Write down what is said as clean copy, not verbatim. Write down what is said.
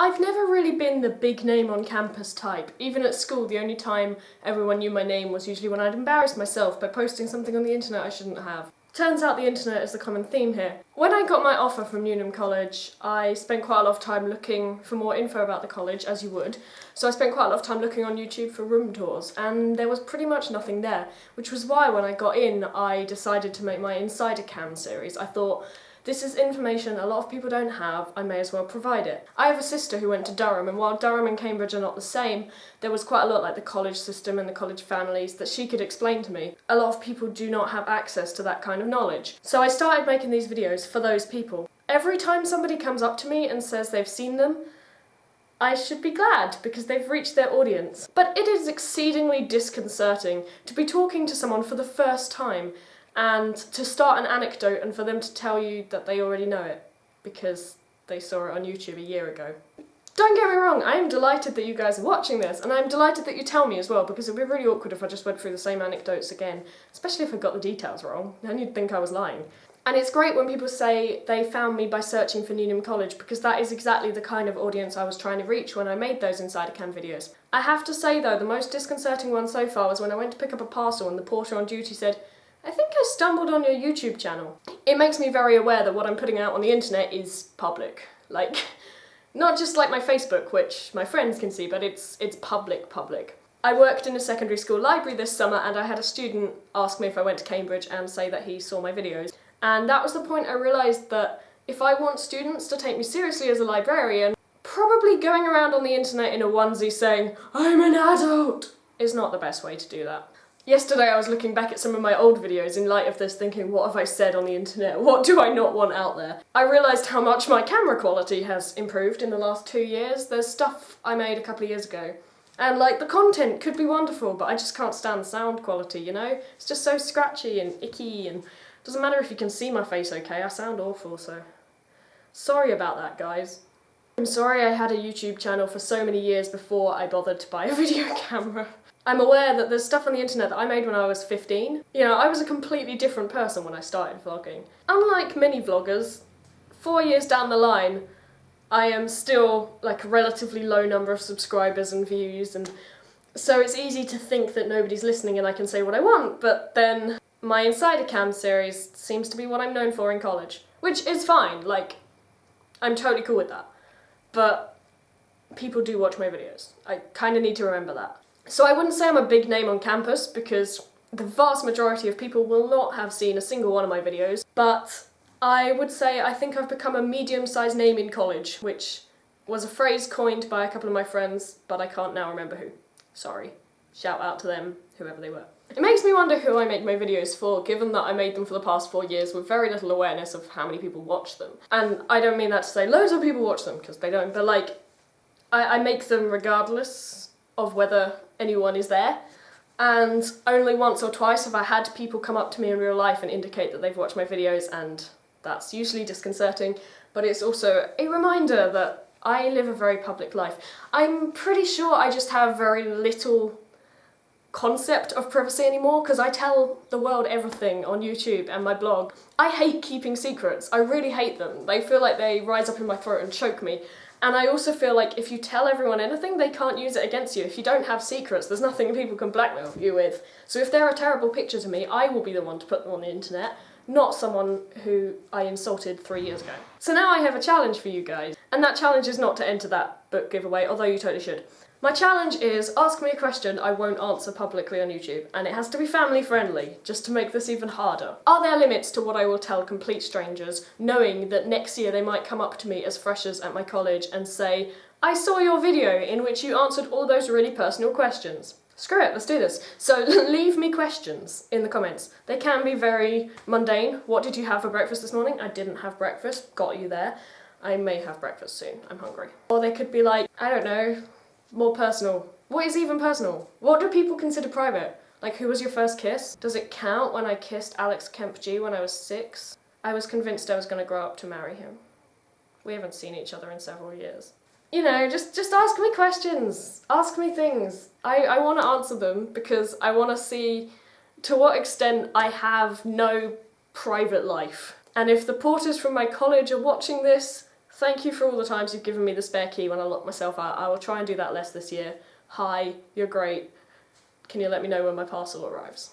I've never really been the big name on campus type. Even at school, the only time everyone knew my name was usually when I'd embarrassed myself by posting something on the internet I shouldn't have. Turns out the internet is the common theme here. When I got my offer from Newnham College, I spent quite a lot of time looking for more info about the college, as you would. So I spent quite a lot of time looking on YouTube for room tours, and there was pretty much nothing there, which was why when I got in, I decided to make my Insider Cam series. I thought, this is information a lot of people don't have, I may as well provide it. I have a sister who went to Durham, and while Durham and Cambridge are not the same, there was quite a lot like the college system and the college families that she could explain to me. A lot of people do not have access to that kind of knowledge. So I started making these videos for those people. Every time somebody comes up to me and says they've seen them, I should be glad, because they've reached their audience. But it is exceedingly disconcerting to be talking to someone for the first time and to start an anecdote and for them to tell you that they already know it because they saw it on YouTube a year ago. Don't get me wrong, I am delighted that you guys are watching this, and I'm delighted that you tell me as well, because it would be really awkward if I just went through the same anecdotes again, especially if I got the details wrong, then you'd think I was lying. And it's great when people say they found me by searching for Newnham College, because that is exactly the kind of audience I was trying to reach when I made those Insider Cam videos. I have to say though, the most disconcerting one so far was when I went to pick up a parcel and the porter on duty said, "I think I stumbled on your YouTube channel." It makes me very aware that what I'm putting out on the internet is public. Like, not just like my Facebook, which my friends can see, but it's public. I worked in a secondary school library this summer, and I had a student ask me if I went to Cambridge and say that he saw my videos. And that was the point I realised that if I want students to take me seriously as a librarian, probably going around on the internet in a onesie saying, "I'm an adult," is not the best way to do that. Yesterday I was looking back at some of my old videos in light of this, thinking, what have I said on the internet? What do I not want out there? I realised how much my camera quality has improved in the last 2 years. There's stuff I made a couple of years ago. And like, the content could be wonderful, but I just can't stand the sound quality, you know? It's just so scratchy and icky, and it doesn't matter if you can see my face okay, I sound awful, so sorry about that, guys. I'm sorry I had a YouTube channel for so many years before I bothered to buy a video camera. I'm aware that there's stuff on the internet that I made when I was 15. You know, I was a completely different person when I started vlogging. Unlike many vloggers, 4 years down the line, I am still like a relatively low number of subscribers and views, and so it's easy to think that nobody's listening and I can say what I want, but then my Insider Cam series seems to be what I'm known for in college. Which is fine, like, I'm totally cool with that. But people do watch my videos. I kind of need to remember that. So I wouldn't say I'm a big name on campus, because the vast majority of people will not have seen a single one of my videos, but I would say I think I've become a medium-sized name in college, which was a phrase coined by a couple of my friends, but I can't now remember who. Sorry. Shout out to them, whoever they were. It makes me wonder who I make my videos for, given that I made them for the past 4 years with very little awareness of how many people watch them. And I don't mean that to say loads of people watch them, because they don't, but like, I make them regardless of whether anyone is there, and only once or twice have I had people come up to me in real life and indicate that they've watched my videos, and that's usually disconcerting, but it's also a reminder that I live a very public life. I'm pretty sure I just have very little concept of privacy anymore, because I tell the world everything on YouTube and my blog. I hate keeping secrets. I really hate them. They feel like they rise up in my throat and choke me. And I also feel like if you tell everyone anything, they can't use it against you. If you don't have secrets, there's nothing people can blackmail you with. So if there are terrible pictures of me, I will be the one to put them on the internet, not someone who I insulted 3 years ago. So now I have a challenge for you guys. And that challenge is not to enter that book giveaway, although you totally should. My challenge is, ask me a question I won't answer publicly on YouTube, and it has to be family friendly, just to make this even harder. Are there limits to what I will tell complete strangers, knowing that next year they might come up to me as freshers at my college and say, "I saw your video in which you answered all those really personal questions"? Screw it, let's do this. So leave me questions in the comments. They can be very mundane. What did you have for breakfast this morning? I didn't have breakfast, got you there. I may have breakfast soon, I'm hungry. Or they could be like, I don't know, more personal. What is even personal? What do people consider private? Like, who was your first kiss? Does it count when I kissed Alex Kemp G when I was 6? I was convinced I was going to grow up to marry him. We haven't seen each other in several years. You know, just ask me questions. Ask me things. I want to answer them because I want to see to what extent I have no private life. And if the porters from my college are watching this, Thank you for all the times you've given me the spare key when I lock myself out. I will try and do that less this year. Hi, you're great. Can you let me know when my parcel arrives?